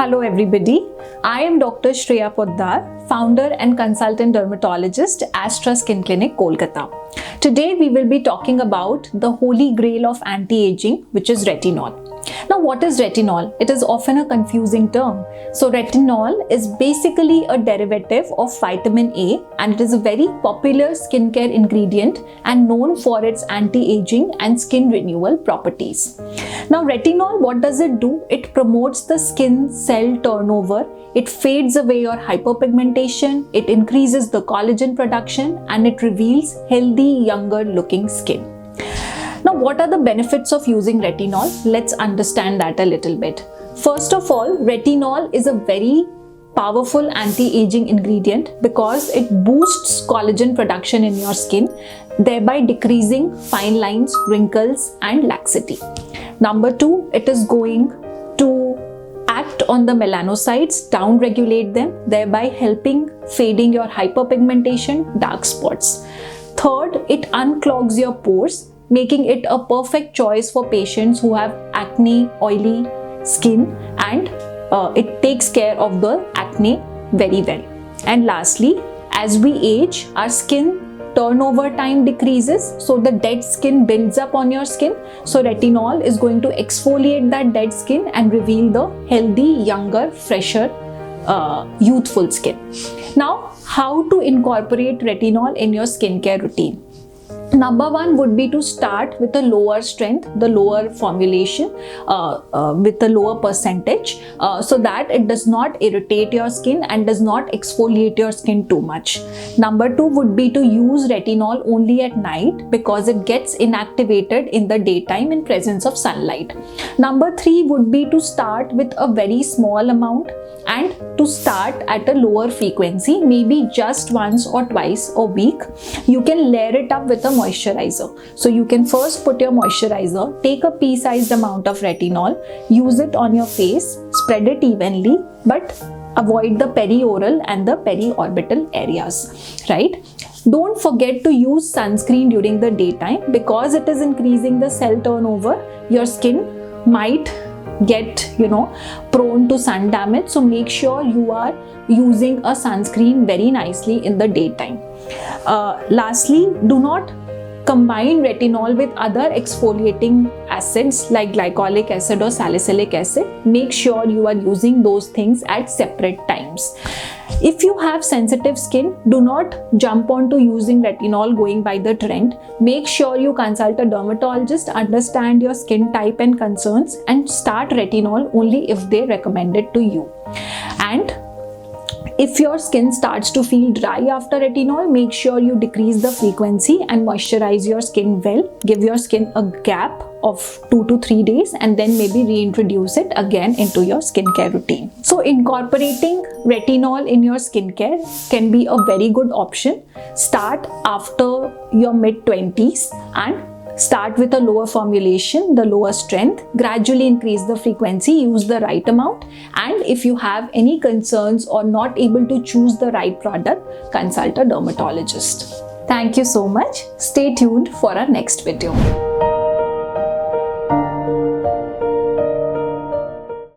Hello everybody, I am Dr. Shreya Poddar, founder and consultant dermatologist, Astra Skin Clinic, Kolkata. Today we will be talking about the holy grail of anti-aging, which is retinol. Now, what is retinol? It is often a confusing term. So retinol is basically a derivative of vitamin A, and it is a very popular skincare ingredient and known for its anti-aging and skin renewal properties. Now, retinol, what does it do? It promotes the skin cell turnover. It fades away your hyperpigmentation. It increases the collagen production, and it reveals healthy, younger looking skin. Now, what are the benefits of using retinol? Let's understand that a little bit. First of all, retinol is a very powerful anti-aging ingredient because it boosts collagen production in your skin, thereby decreasing fine lines, wrinkles, and laxity. Number two, it is going to act on the melanocytes, down-regulate them, thereby helping fading your hyperpigmentation, dark spots. Third, it unclogs your pores, making it a perfect choice for patients who have acne, oily skin, and it takes care of the acne very well. And lastly, as we age, our skin turnover time decreases, so the dead skin builds up on your skin. So retinol is going to exfoliate that dead skin and reveal the healthy, younger, fresher, youthful skin. Now, how to incorporate retinol in your skincare routine? Number one would be to start with a lower strength, the lower formulation with a lower percentage so that it does not irritate your skin and does not exfoliate your skin too much. Number two would be to use retinol only at night because it gets inactivated in the daytime in presence of sunlight. Number three would be to start with a very small amount and to start at a lower frequency, maybe just once or twice a week. You can layer it up with a moisturizer. So you can first put your moisturizer, take a pea-sized amount of retinol, use it on your face, spread it evenly, but avoid the perioral and the periorbital areas, right? Don't forget to use sunscreen during the daytime because it is increasing the cell turnover. Your skin might get prone to sun damage, so make sure you are using a sunscreen very nicely in the daytime. Lastly, do not combine retinol with other exfoliating acids like glycolic acid or salicylic acid. Make sure you are using those things at separate times. If you have sensitive skin, do not jump onto using retinol going by the trend. Make sure you consult a dermatologist, understand your skin type and concerns, and start retinol only if they recommend it to you. And if your skin starts to feel dry after retinol, make sure you decrease the frequency and moisturize your skin well. Give your skin a gap of 2 to 3 days and then maybe reintroduce it again into your skincare routine. So incorporating retinol in your skincare can be a very good option. Start after your mid-20s and start with a lower formulation, the lower strength, gradually increase the frequency, use the right amount, and if you have any concerns or not able to choose the right product, consult a dermatologist. Thank you so much. Stay tuned for our next video.